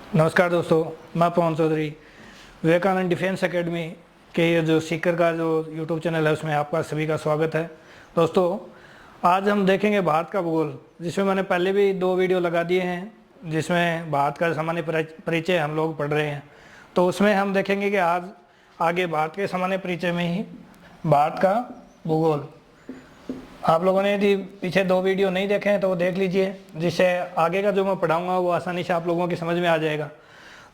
नमस्कार दोस्तों, मैं पवन चौधरी। विवेकानंद डिफेंस एकेडमी के ये जो सीकर का जो यूट्यूब चैनल है उसमें आपका सभी का स्वागत है। दोस्तों, आज हम देखेंगे भारत का भूगोल, जिसमें मैंने पहले भी 2 वीडियो लगा दिए हैं, जिसमें भारत का सामान्य परिचय हम लोग पढ़ रहे हैं। तो उसमें हम देखेंगे कि आज आगे भारत के सामान्य परिचय में ही भारत का भूगोल। आप लोगों ने यदि पीछे 2 वीडियो नहीं देखे हैं तो वो देख लीजिए, जिससे आगे का जो मैं पढ़ाऊंगा वो आसानी से आप लोगों की समझ में आ जाएगा।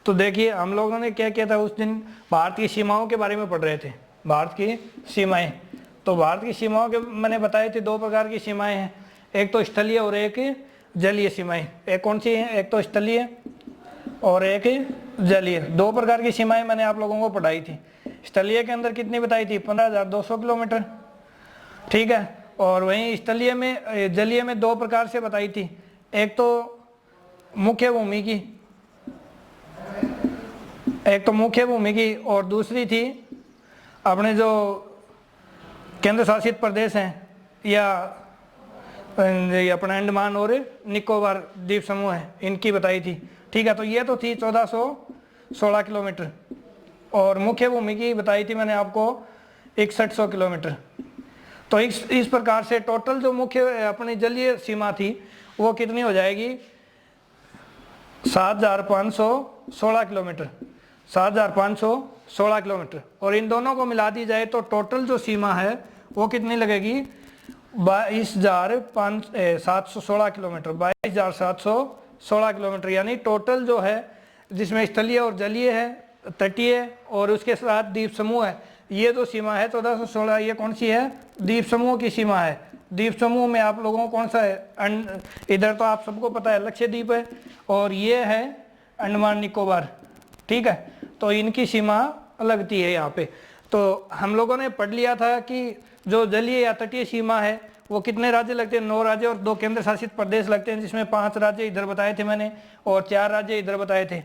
तो देखिए, हम लोगों ने क्या किया था, उस दिन भारत की सीमाओं के बारे में पढ़ रहे थे। भारत की सीमाएं, तो भारत की सीमाओं के मैंने बताई थी 2 प्रकार की सीमाएं हैं, एक तो स्थलीय और एक जलीय सीमाएं। एक कौन सी है? एक तो स्थलीय और एक जलीय। 2 प्रकार की सीमाएं मैंने आप लोगों को पढ़ाई थी। स्थलीय के अंदर कितनी बताई थी? 15,200 किलोमीटर, ठीक है। और वहीं स्थलीय में, जलीय में 2 प्रकार से बताई थी। एक तो मुख्य भूमि की, और दूसरी थी अपने जो केंद्र शासित प्रदेश हैं या अपना अंडमान और निकोबार द्वीप समूह है, इनकी बताई थी, ठीक है। तो ये तो थी 1416 किलोमीटर, और मुख्य भूमि की बताई थी मैंने आपको 6100 किलोमीटर। तो इस प्रकार से टोटल जो मुख्य अपनी जलीय सीमा थी वो कितनी हो जाएगी? 7516 किलोमीटर, 7516 किलोमीटर। और इन दोनों को मिला दी जाए तो टोटल जो सीमा है वो कितनी लगेगी? 22,716 किलोमीटर, 22,716 किलोमीटर। यानी टोटल जो है, जिसमें स्थलीय और जलीय है, तटीय और उसके साथ द्वीप समूह है, ये जो सीमा है 1416, ये कौन सी है? द्वीप समूह की सीमा है। द्वीप समूह में आप लोगों को कौन सा है? इधर तो आप सबको पता है लक्षद्वीप है, और ये है अंडमान निकोबार, ठीक है। तो इनकी सीमा लगती है यहाँ पे। तो हम लोगों ने पढ़ लिया था कि जो जलीय या तटीय सीमा है वो कितने राज्य लगते हैं? 9 राज्य और 2 केंद्र शासित प्रदेश लगते हैं, जिसमें 5 राज्य इधर बताए थे मैंने और 4 राज्य इधर बताए थे।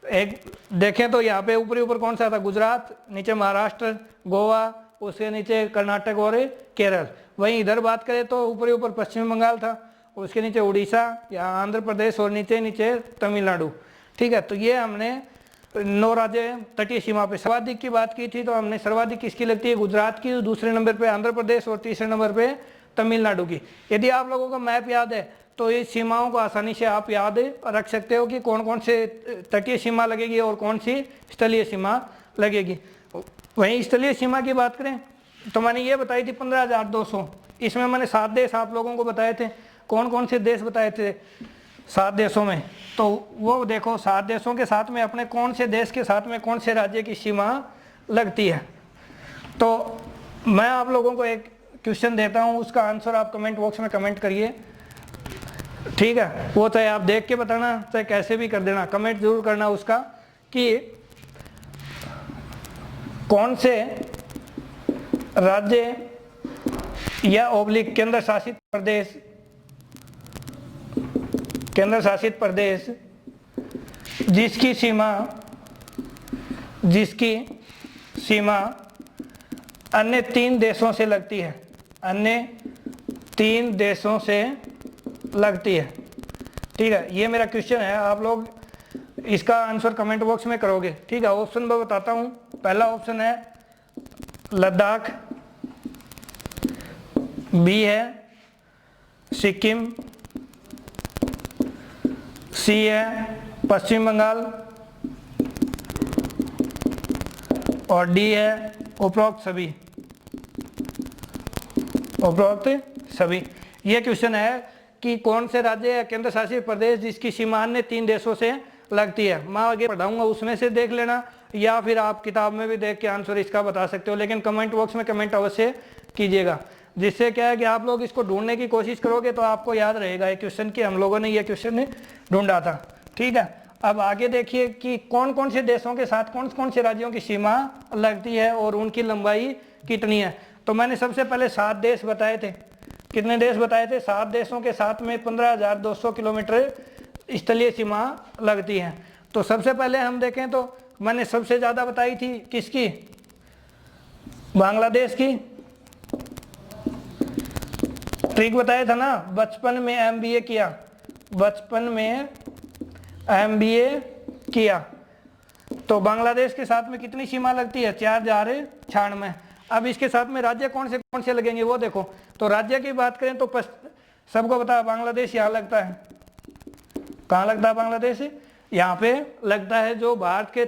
एक देखें तो यहाँ पे ऊपर कौन सा था? गुजरात, नीचे महाराष्ट्र, गोवा, उसके नीचे कर्नाटक और केरल। वहीं इधर बात करें तो ऊपर पश्चिम बंगाल था, उसके नीचे उड़ीसा या आंध्र प्रदेश, और नीचे तमिलनाडु, ठीक है। तो ये हमने 9 राज्य तटीय सीमा पे। सर्वाधिक की बात की थी तो हमने सर्वाधिक किसकी लगती है? गुजरात की, दूसरे नंबर पे आंध्र प्रदेश और तीसरे नंबर पे तमिलनाडु की। यदि आप लोगों को मैप याद है तो इस सीमाओं को आसानी से आप याद रख सकते हो कि कौन कौन से तटीय सीमा लगेगी और कौन सी स्थलीय सीमा लगेगी। वहीं स्थलीय सीमा की बात करें तो मैंने ये बताई थी 15,200। इसमें मैंने 7 देश आप लोगों को बताए थे। कौन कौन से देश बताए थे 7 देशों में? तो वो देखो, 7 देशों के साथ में अपने कौन से देश के साथ में कौन से राज्य की सीमा लगती है। तो मैं आप लोगों को एक क्वेश्चन देता हूँ, उसका आंसर आप कमेंट बॉक्स में कमेंट करिए, ठीक है। वो चाहे आप देख के बताना, चाहे कैसे भी कर देना, कमेंट जरूर करना उसका कि कौन से राज्य या ओब्लिक केंद्र शासित प्रदेश जिसकी सीमा अन्य 3 देशों से लगती है, अन्य 3 देशों से लगती है, ठीक है। ये मेरा क्वेश्चन है, आप लोग इसका आंसर कमेंट बॉक्स में करोगे, ठीक है। ऑप्शन मैं बताता हूँ। पहला ऑप्शन है लद्दाख, बी है सिक्किम, सी है पश्चिम बंगाल, और डी है उपरोक्त सभी। ये क्वेश्चन है कि कौन से राज्य या केंद्र शासित प्रदेश जिसकी सीमा अन्य 3 देशों से लगती है। मैं आगे पढ़ाऊंगा, उसमें से देख लेना, या फिर आप किताब में भी देख के आंसर इसका बता सकते हो, लेकिन कमेंट बॉक्स में कमेंट अवश्य कीजिएगा। जिससे क्या है कि आप लोग इसको ढूंढने की कोशिश करोगे तो आपको याद रहेगा ये क्वेश्चन कि हम लोगों ने ये क्वेश्चन ढूंढा था, ठीक है। अब आगे देखिए कि कौन कौन से देशों के साथ कौन कौन से राज्यों की सीमा लगती है और उनकी लंबाई कितनी है। तो मैंने सबसे पहले 7 देश बताए थे। कितने देश बताए थे? 7 देशों के साथ में 15,200 किलोमीटर स्थलीय सीमा लगती है। तो सबसे पहले हम देखें तो मैंने सबसे ज़्यादा बताई थी किसकी? बांग्लादेश की। ट्रिक बताया था ना, बचपन में एमबीए किया तो बांग्लादेश के साथ में कितनी सीमा लगती है, 4096। अब इसके साथ में राज्य कौन से लगेंगे वो देखो। तो राज्य की बात करें तो सबको पता है बांग्लादेश यहाँ लगता है। कहाँ लगता है बांग्लादेश? यहाँ पे लगता है, जो भारत के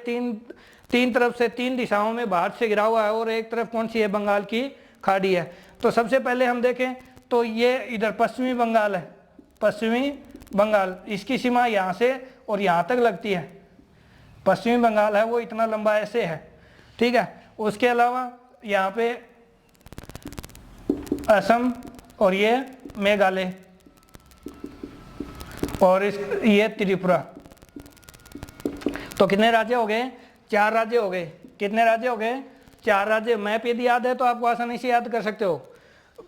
तीन तरफ से, 3 दिशाओं में भारत से घिरा हुआ है, और एक तरफ कौन सी है, बंगाल की खाड़ी है। तो सबसे पहले हम देखें तो ये इधर पश्चिमी बंगाल है, पश्चिमी बंगाल, इसकी सीमा यहाँ से और यहाँ तक लगती है। पश्चिमी बंगाल है वो इतना लंबा ऐसे है, ठीक है। उसके अलावा यहाँ पे असम और ये मेघालय और ये त्रिपुरा। तो कितने राज्य हो गए? 4 राज्य हो गए। कितने राज्य हो गए? 4 राज्य। मैप यदि याद है तो आप आसानी से याद कर सकते हो,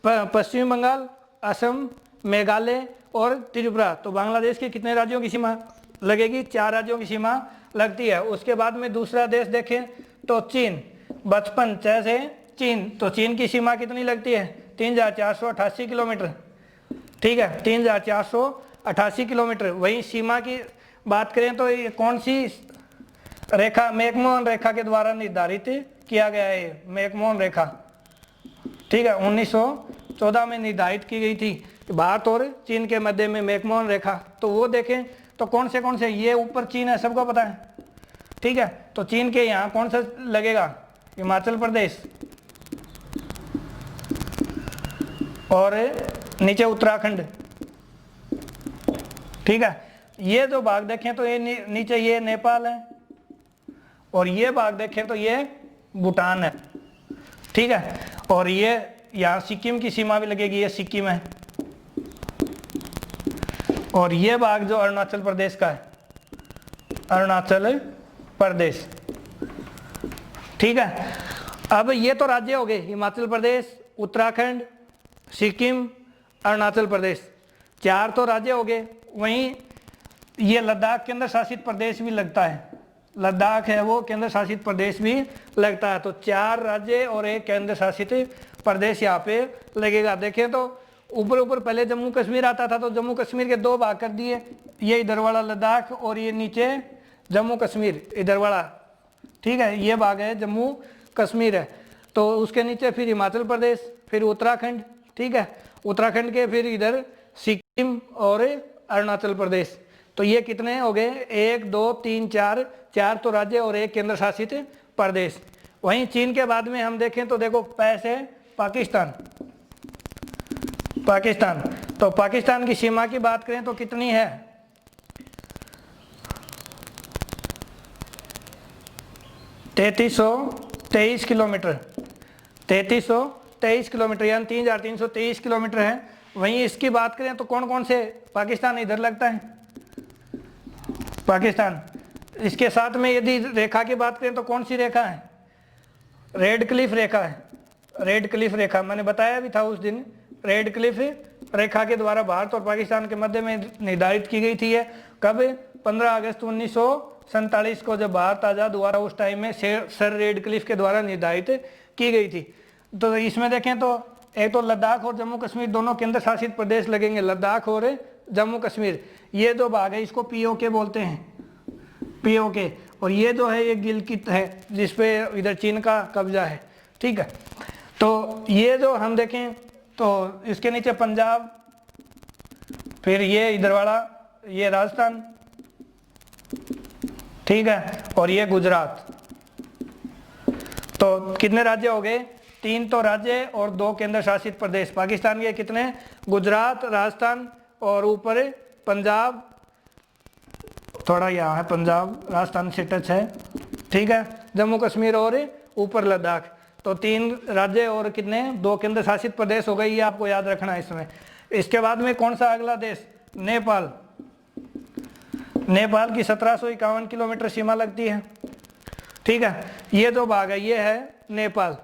पश्चिमी बंगाल, असम, मेघालय और त्रिपुरा। तो बांग्लादेश के कितने राज्यों की सीमा लगेगी? 4 राज्यों की सीमा लगती है। उसके बाद में दूसरा देश देखें तो चीन, 55 से चीन। तो चीन की सीमा कितनी लगती है? 3488 किलोमीटर, ठीक है, 3488 किलोमीटर। वही सीमा की बात करें तो ये कौन सी रेखा? मैकमोहन रेखा के द्वारा निर्धारित किया गया है, मैकमोहन रेखा, ठीक है, 1914 में निर्धारित की गई थी भारत और चीन के मध्य में मैकमोहन रेखा। तो वो देखें तो कौन से, ये ऊपर चीन है, सबको पता है, ठीक है। तो चीन के यहाँ कौन सा लगेगा? हिमाचल प्रदेश, और नीचे उत्तराखंड, ठीक है। ये जो भाग देखें तो ये नीचे ये नेपाल है, और ये भाग देखें तो ये भूटान है, ठीक है। और ये यहाँ सिक्किम की सीमा भी लगेगी, ये सिक्किम है। और ये भाग जो अरुणाचल प्रदेश का है, अरुणाचल प्रदेश, ठीक है। अब ये तो राज्य हो गए, हिमाचल प्रदेश, उत्तराखंड, सिक्किम, अरुणाचल प्रदेश, 4 तो राज्य हो गए। वहीं ये लद्दाख केंद्र शासित प्रदेश भी लगता है, लद्दाख है वो केंद्र शासित प्रदेश भी लगता है। तो 4 राज्य और 1 केंद्र शासित प्रदेश यहाँ पे लगेगा। देखें तो ऊपर पहले जम्मू कश्मीर आता था, तो जम्मू कश्मीर के 2 भाग कर दिए, ये इधर वाला लद्दाख और ये नीचे जम्मू कश्मीर इधर वाला, ठीक है, ये भाग है जम्मू कश्मीर है। तो उसके नीचे फिर हिमाचल प्रदेश, फिर उत्तराखंड, ठीक है, उत्तराखंड के फिर इधर सिक्किम और अरुणाचल प्रदेश। तो ये कितने हो गए? 1 2 3 4 तो राज्य और 1 केंद्र शासित प्रदेश। वहीं चीन के बाद में हम देखें तो देखो पैसे पाकिस्तान, पाकिस्तान। तो पाकिस्तान की सीमा की बात करें तो कितनी है? 3323 किलोमीटर, 3323 किलोमीटर यानी 3323 किलोमीटर है। वहीं इसकी बात करें तो कौन से पाकिस्तान इधर लगता है, पाकिस्तान। इसके साथ में यदि रेखा की बात करें तो कौन सी रेखा है? रेड क्लिफ रेखा है, रेड क्लिफ रेखा मैंने बताया भी था उस दिन। रेड क्लिफ रेखा के द्वारा भारत और पाकिस्तान के मध्य में निर्धारित की गई थी। कब? 15 अगस्त 1947 को जब भारत आज़ाद हुआ था, उस टाइम में सर रेड क्लिफ के द्वारा निर्धारित की गई थी। तो इसमें देखें तो एक तो लद्दाख और जम्मू कश्मीर दोनों केंद्र शासित प्रदेश लगेंगे, लद्दाख और जम्मू कश्मीर। ये 2 भाग है, इसको POK बोलते हैं, POK। और ये जो है ये गिलगित है, जिसपे इधर चीन का कब्जा है, ठीक है। तो ये जो हम देखें तो इसके नीचे पंजाब, फिर ये इधर वाला ये राजस्थान, ठीक है, और ये गुजरात। तो कितने राज्य हो गए? 3 तो राज्य और 2 केंद्र शासित प्रदेश। पाकिस्तान के कितने? गुजरात, राजस्थान और ऊपर पंजाब, थोड़ा यहाँ है पंजाब, राजस्थान से टच है, ठीक है, जम्मू कश्मीर और ऊपर लद्दाख। तो 3 राज्य और कितने? 2 केंद्र शासित प्रदेश हो गए, ये आपको याद रखना है इसमें। इसके बाद में कौन सा अगला देश? नेपाल। नेपाल की 1751 किलोमीटर सीमा लगती है, ठीक है। ये 2 भाग है, ये है नेपाल,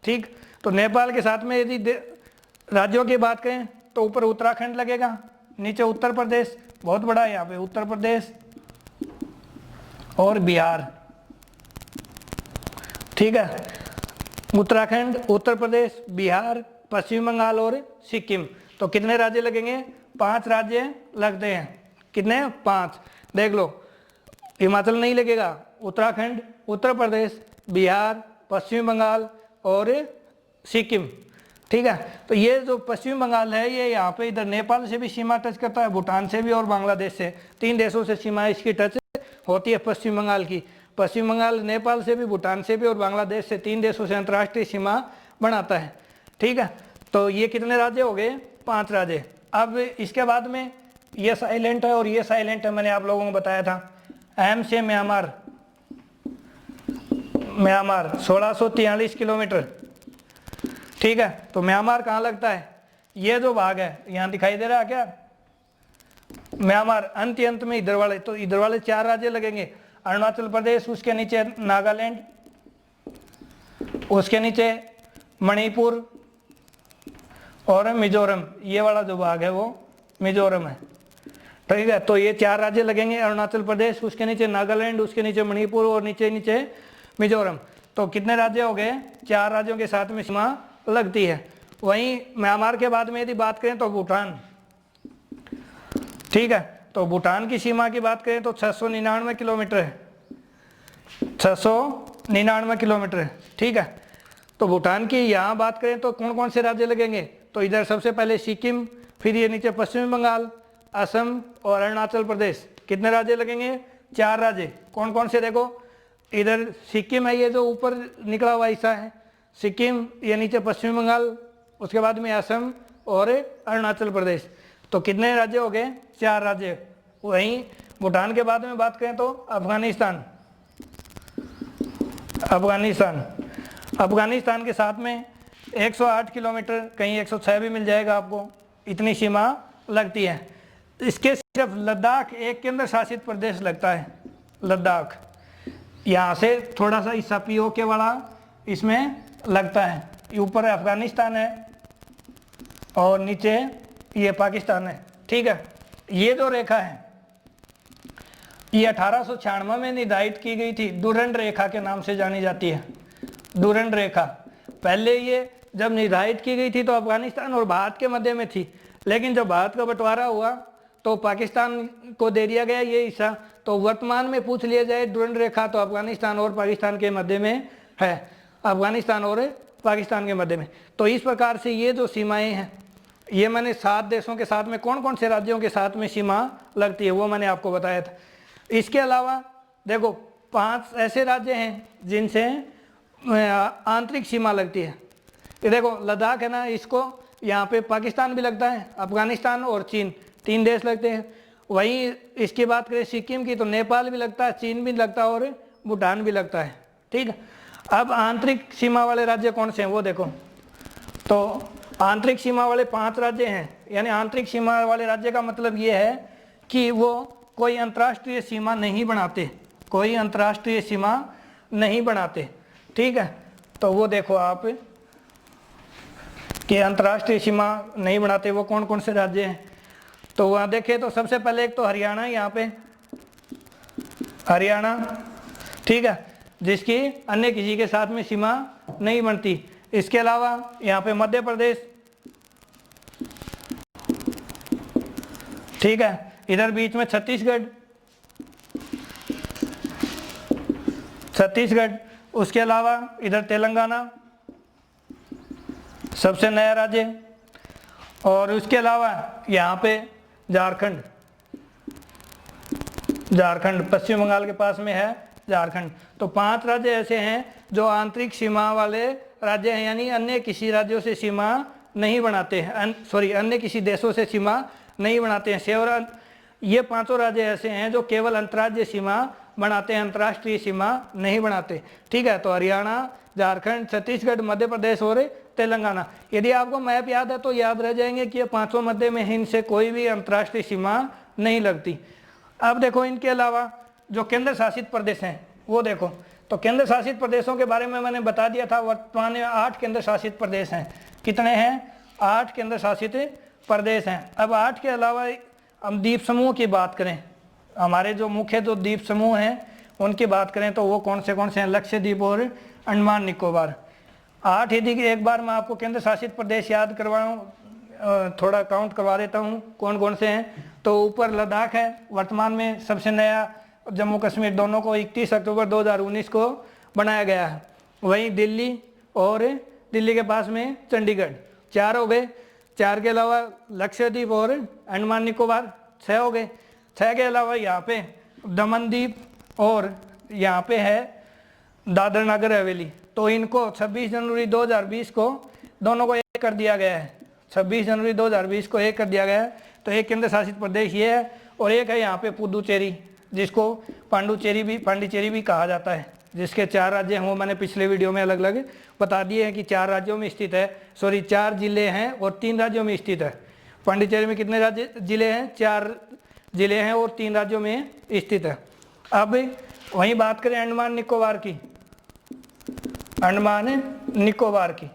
ठीक। तो नेपाल के साथ में यदि राज्यों की बात करें तो ऊपर उत्तराखंड लगेगा, नीचे उत्तर प्रदेश, बहुत बड़ा है यहाँ पे, उत्तर प्रदेश और बिहार, ठीक है। उत्तराखंड, उत्तर प्रदेश, बिहार, पश्चिम बंगाल और सिक्किम। तो कितने राज्य लगेंगे? 5 राज्य लगते हैं। कितने? 5। देख लो, हिमाचल नहीं लगेगा, उत्तराखंड, उत्तर प्रदेश, बिहार, पश्चिम बंगाल और सिक्किम। ठीक है, तो ये जो पश्चिम बंगाल है ये यहाँ पे इधर नेपाल से भी सीमा टच करता है, भूटान से भी और बांग्लादेश से, 3 देशों से सीमा इसकी टच होती है पश्चिम बंगाल की। पश्चिम बंगाल नेपाल से भी, भूटान से भी और बांग्लादेश से, 3 देशों से अंतर्राष्ट्रीय सीमा बनाता है। ठीक है, तो ये कितने राज्य हो गए? 5 राज्य। अब इसके बाद में ये साइलेंट है और ये साइलेंट है, मैंने आप लोगों को बताया था। अहम से म्यांमार, म्यांमार 1643 किलोमीटर। ठीक है, तो म्यांमार कहाँ लगता है? ये जो भाग है यहाँ दिखाई दे रहा है क्या? म्यांमार अंत में इधर वाले, तो इधर वाले 4 राज्य लगेंगे, अरुणाचल प्रदेश, उसके नीचे नागालैंड, उसके नीचे मणिपुर और मिजोरम। ये वाला जो भाग है वो मिजोरम है। ठीक है, तो ये 4 राज्य लगेंगे, अरुणाचल प्रदेश, उसके नीचे नागालैंड, उसके नीचे मणिपुर और नीचे नीचे मिजोरम। तो कितने राज्य हो गए? 4 राज्यों के साथ में सीमा लगती है। वहीं म्यांमार के बाद में यदि बात करें तो भूटान। ठीक है, तो भूटान की सीमा की बात करें तो 699 किलोमीटर है, 699 किलोमीटर है। ठीक है, तो भूटान की यहाँ बात करें तो कौन कौन से राज्य लगेंगे? तो इधर सबसे पहले सिक्किम, फिर ये नीचे पश्चिम बंगाल, असम और अरुणाचल प्रदेश। कितने राज्य लगेंगे? 4 राज्य। कौन कौन से? देखो इधर सिक्किम है, ये जो ऊपर निकला हुआ हिस्सा है सिक्किम, ये नीचे पश्चिम बंगाल, उसके बाद में असम और अरुणाचल प्रदेश। तो कितने राज्य हो गए? 4 राज्य। वहीं भूटान के बाद में बात करें तो अफगानिस्तान, अफगानिस्तान, अफगानिस्तान के साथ में 108 किलोमीटर, कहीं 106 भी मिल जाएगा आपको, इतनी सीमा लगती है। इसके सिर्फ लद्दाख एक केंद्र शासित प्रदेश लगता है, लद्दाख। यहाँ से थोड़ा सा हिस्सा पीओके वाला इसमें लगता है। ऊपर अफगानिस्तान है और नीचे ये पाकिस्तान है। ठीक है, ये जो रेखा है ये 1896 में निर्धारित की गई थी, डुरंड रेखा के नाम से जानी जाती है, डुरंड रेखा। पहले ये जब निर्धारित की गई थी तो अफगानिस्तान और भारत के मध्य में थी, लेकिन जब भारत का बंटवारा हुआ तो पाकिस्तान को दे दिया गया ये हिस्सा। तो वर्तमान में पूछ लिया जाए डुरंड रेखा तो अफगानिस्तान और पाकिस्तान के मध्य में है, अफगानिस्तान और पाकिस्तान के मध्य में। तो इस प्रकार से ये जो सीमाएं हैं, ये मैंने 7 देशों के साथ में कौन कौन से राज्यों के साथ में सीमा लगती है वो मैंने आपको बताया था। इसके अलावा देखो 5 ऐसे राज्य हैं जिनसे आंतरिक सीमा लगती है। ये देखो लद्दाख है ना, इसको यहाँ पे पाकिस्तान भी लगता है, अफगानिस्तान और चीन, 3 देश लगते हैं। वहीं इसकी बात करें सिक्किम की तो नेपाल भी लगता है, चीन भी लगता है और भूटान भी लगता है। ठीक है, अब आंतरिक सीमा वाले राज्य कौन से हैं वो देखो। तो आंतरिक सीमा वाले 5 राज्य हैं, यानी आंतरिक सीमा वाले राज्य का मतलब ये है कि वो कोई अंतर्राष्ट्रीय सीमा नहीं बनाते, कोई अंतर्राष्ट्रीय सीमा नहीं बनाते। ठीक है, तो वो देखो आप कि अंतर्राष्ट्रीय सीमा नहीं बनाते वो कौन कौन से राज्य हैं। तो वहाँ देखें तो सबसे पहले एक तो हरियाणा, यहाँ पे हरियाणा, ठीक है, जिसकी अन्य किसी के साथ में सीमा नहीं बनती। इसके अलावा यहाँ पे मध्य प्रदेश, ठीक है, इधर बीच में छत्तीसगढ़, छत्तीसगढ़, उसके अलावा इधर तेलंगाना सबसे नया राज्य, और उसके अलावा यहाँ पे झारखंड, झारखंड पश्चिम बंगाल के पास में है झारखंड। तो 5 राज्य ऐसे हैं जो आंतरिक सीमा वाले राज्य हैं, यानी अन्य किसी राज्यों से सीमा नहीं बनाते हैं, अन्य किसी देशों से सीमा नहीं बनाते हैं। सेवरल ये 5 राज्य ऐसे हैं जो केवल अंतर्राज्यीय सीमा बनाते हैं, अंतर्राष्ट्रीय सीमा नहीं बनाते। ठीक है, तो हरियाणा, झारखंड, छत्तीसगढ़, मध्य प्रदेश और तेलंगाना। यदि आपको मैप याद है तो याद रह जाएंगे कि ये 5 मध्य में इनसे कोई भी अंतर्राष्ट्रीय सीमा नहीं लगती। अब देखो इनके अलावा जो केंद्र शासित प्रदेश हैं वो देखो। तो केंद्र शासित प्रदेशों के बारे में मैंने बता दिया था, वर्तमान में 8 केंद्र शासित प्रदेश हैं। कितने हैं? 8 केंद्र शासित प्रदेश हैं। अब 8 के अलावा हम द्वीप समूह की बात करें, हमारे जो मुख्य जो द्वीप समूह हैं उनकी बात करें तो वो कौन से हैं? लक्षद्वीप और अंडमान निकोबार। 8 यदि एक बार मैं आपको केंद्र शासित प्रदेश याद करवाऊँ, थोड़ा काउंट करवा देता हूँ कौन कौन से हैं। तो ऊपर लद्दाख है, वर्तमान में सबसे नया जम्मू कश्मीर दोनों को 31 अक्टूबर 2019 को बनाया गया है। वहीं दिल्ली और दिल्ली के पास में चंडीगढ़, 4 हो गए। 4 के अलावा लक्षद्वीप और अंडमान निकोबार 6 हो गए। 6 के अलावा यहाँ पे दमन द्वीप और यहाँ पे है दादर नगर हवेली। तो इनको 26 जनवरी 2020 को दोनों को एक कर दिया गया है। 26 जनवरी 2020 को एक कर दिया गया है। तो एक केंद्र शासित प्रदेश ये है और एक है यहाँ पे पुदुचेरी, जिसको पांडिचेरी भी कहा जाता है, जिसके 4 राज्य हैं। वो मैंने पिछले वीडियो में अलग अलग बता दिए हैं कि 4 राज्यों में स्थित है, 4 जिले हैं और 3 राज्यों में स्थित है। पांडिचेरी में कितने जिले हैं? 4 जिले हैं और 3 राज्यों में स्थित है। अब वहीं बात करें अंडमान निकोबार की, अंडमान निकोबार की,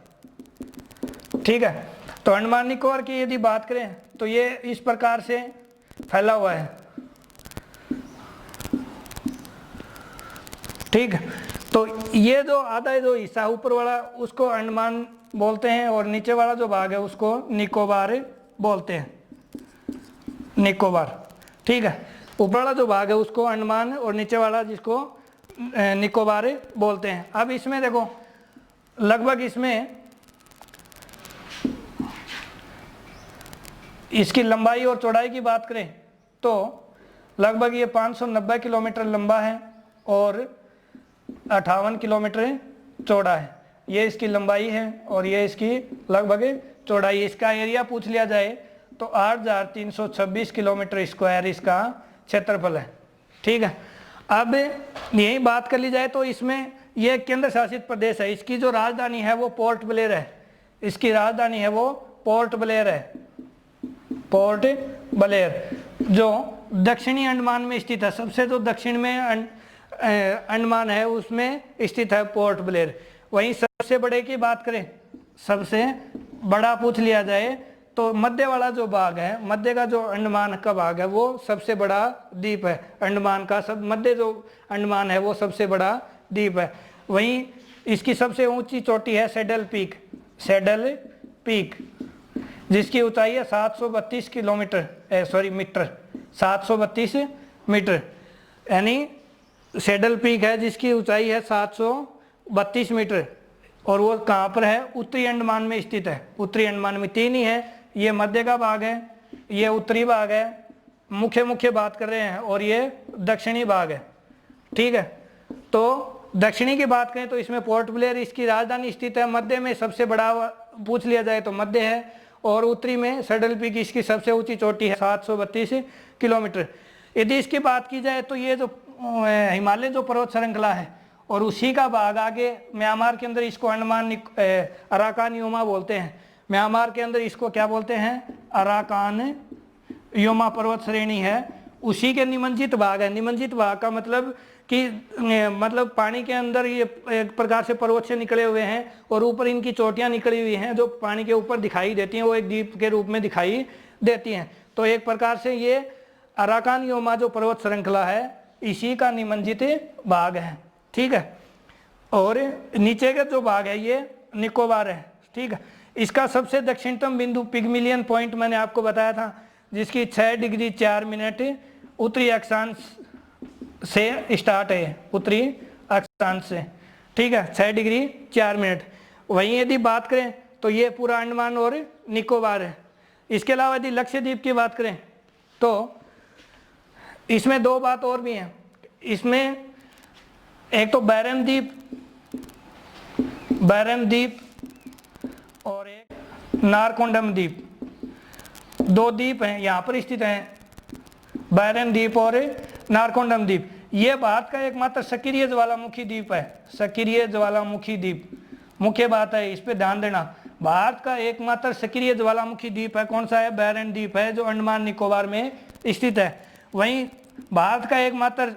ठीक है। तो अंडमान निकोबार की यदि बात करें तो ये इस प्रकार से फैला हुआ है, ठीक है। तो ये जो आधा जो हिस्सा ऊपर वाला उसको अंडमान बोलते हैं और नीचे वाला जो भाग है उसको निकोबार बोलते हैं, निकोबार, ठीक है। ऊपर वाला जो भाग है उसको अंडमान और नीचे वाला जिसको निकोबार बोलते हैं। अब इसमें देखो लगभग इसमें इसकी लंबाई और चौड़ाई की बात करें तो लगभग ये 590 किलोमीटर लंबा है और 58 किलोमीटर चौड़ा है। ये इसकी लंबाई है और ये इसकी लगभग चौड़ाई। इसका एरिया पूछ लिया जाए तो 8,326 किलोमीटर स्क्वायर इसका क्षेत्रफल है, ठीक है। अब यही बात कर ली जाए तो इसमें यह केंद्र शासित प्रदेश है। इसकी जो राजधानी है वो पोर्ट ब्लेयर है, इसकी राजधानी है वो पोर्ट ब्लेयर है, पोर्ट ब्लेयर, जो दक्षिणी अंडमान में स्थित है। सबसे जो दक्षिण में अंडमान है उसमें स्थित है पोर्ट ब्लेयर। वहीं सबसे बड़े की बात करें, सबसे बड़ा पूछ लिया जाए तो मध्य वाला जो भाग है, मध्य का जो अंडमान का भाग है वो सबसे बड़ा द्वीप है। अंडमान का सब मध्य जो अंडमान है वो सबसे बड़ा द्वीप है। वहीं इसकी सबसे ऊंची चोटी है सैडल पीक, सैडल पीक, जिसकी ऊंचाई है 732 किलोमीटर मीटर, 732 मीटर, यानी सैडल पीक है जिसकी ऊंचाई है 732 मीटर। और वो कहाँ पर है? उत्तरी अंडमान में स्थित है। उत्तरी अंडमान में 3 ही है, ये मध्य का भाग है, ये उत्तरी भाग है, मुख्य बात कर रहे हैं, और ये दक्षिणी भाग है, ठीक है। तो दक्षिणी की बात करें तो इसमें पोर्ट ब्लेयर इसकी राजधानी स्थित है। मध्य में सबसे बड़ा पूछ लिया जाए तो मध्य है, और उत्तरी में सैडल पीक इसकी सबसे ऊंची चोटी है 732 किलोमीटर। यदि इसकी बात की जाए तो ये जो हिमालय जो पर्वत श्रृंखला है और उसी का भाग आगे म्यांमार के अंदर इसको अंडमान अराकान योमा बोलते हैं। म्यांमार के अंदर इसको क्या बोलते हैं? अराकान योमा पर्वत श्रेणी है, उसी के निमंजित भाग है। निमंजित भाग का मतलब कि मतलब पानी के अंदर ये एक प्रकार से पर्वत से निकले हुए हैं और ऊपर इनकी चोटियां निकली हुई हैं जो पानी के ऊपर दिखाई देती हैं, वो एक द्वीप के रूप में दिखाई देती हैं। तो एक प्रकार से ये अराकान योमा जो पर्वत श्रृंखला है इसी का निमंजित भाग है, ठीक है। और नीचे का जो भाग है ये निकोबार है, ठीक है। इसका सबसे दक्षिणतम बिंदु पिगमिलियन पॉइंट मैंने आपको बताया था, जिसकी 6 डिग्री 4 मिनट उत्तरी अक्षांश से स्टार्ट है, उत्तरी अक्षांश से, ठीक है, 6 डिग्री 4 मिनट। वहीं यदि बात करें तो ये पूरा अंडमान और निकोबार है। इसके अलावा यदि लक्षद्वीप की बात करें तो इसमें 2 बात और भी हैं। इसमें एक तो बैरम द्वीप और एक नारकोंडम द्वीप, 2 द्वीप हैं यहाँ पर स्थित हैं, बैरम द्वीप और नारकोंडम द्वीप। ये भारत का एकमात्र सक्रिय ज्वालामुखी द्वीप है, सक्रिय ज्वालामुखी द्वीप। मुख्य बात है, इस पे ध्यान देना। भारत का एकमात्र सक्रिय ज्वालामुखी द्वीप है, कौन सा है? बैरम द्वीप है, जो अंडमान निकोबार में स्थित है। वहीं भारत का एकमात्र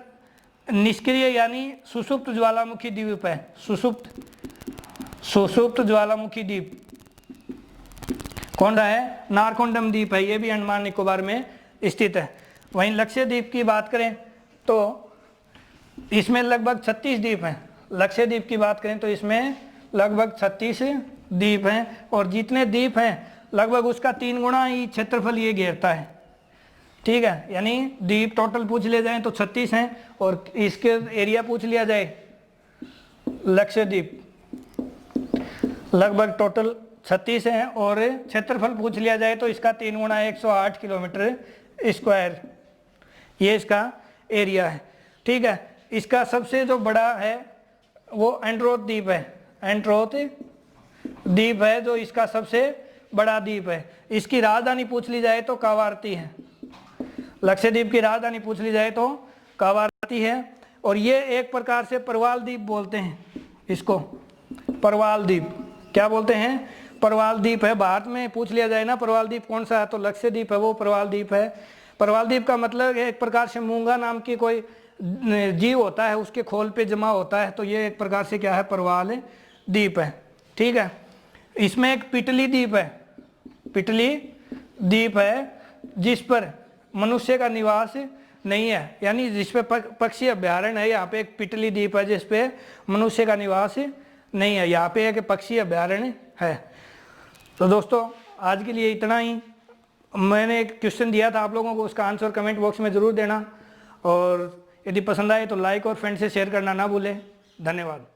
निष्क्रिय यानी सुषुप्त ज्वालामुखी द्वीप है, सुषुप्त ज्वालामुखी द्वीप कौन सा है? नारकोंडम द्वीप है, ये भी अंडमान निकोबार में स्थित है। वहीं लक्षद्वीप की बात करें तो इसमें लगभग 36 द्वीप हैं। लक्षद्वीप की बात करें तो इसमें लगभग 36 द्वीप हैं, और जितने द्वीप हैं लगभग उसका 3 गुना ही क्षेत्रफल ये घेरता है, ठीक है, यानी द्वीप टोटल पूछ ले जाए तो 36 हैं, और इसके एरिया पूछ लिया जाए लक्षद्वीप लगभग टोटल 36 हैं, और क्षेत्रफल पूछ लिया जाए तो इसका 3 गुणा 108 किलोमीटर स्क्वायर ये इसका एरिया है। ठीक है, इसका सबसे जो बड़ा है वो एंड्रोथ द्वीप है, एंड्रोथ द्वीप है जो इसका सबसे बड़ा द्वीप है। इसकी राजधानी पूछ ली जाए तो कावारती है, लक्षद्वीप की राजधानी पूछ ली जाए तो कावारती है। और ये एक प्रकार से परवाल द्वीप बोलते हैं इसको, परवाल द्वीप क्या बोलते हैं, परवाल द्वीप है। भारत में पूछ लिया जाए ना परवाल द्वीप कौन सा है तो लक्षद्वीप है वो परवाल द्वीप है। परवाल द्वीप का मतलब एक प्रकार से मूंगा नाम की कोई जीव होता है, उसके खोल पे जमा होता है, तो ये एक प्रकार से क्या है, परवाल द्वीप है। ठीक है, इसमें एक पिटली द्वीप है, पिटली द्वीप है जिस पर मनुष्य का निवास नहीं है, यानी जिस पे पक्षी अभ्यारण्य है, यहाँ पे एक पिटली द्वीप है जिस पे मनुष्य का निवास नहीं है, यहाँ पे एक पक्षी अभ्यारण्य है। तो दोस्तों आज के लिए इतना ही। मैंने एक क्वेश्चन दिया था आप लोगों को, उसका आंसर कमेंट बॉक्स में ज़रूर देना, और यदि पसंद आए तो लाइक और फ्रेंड से शेयर करना ना भूलें। धन्यवाद।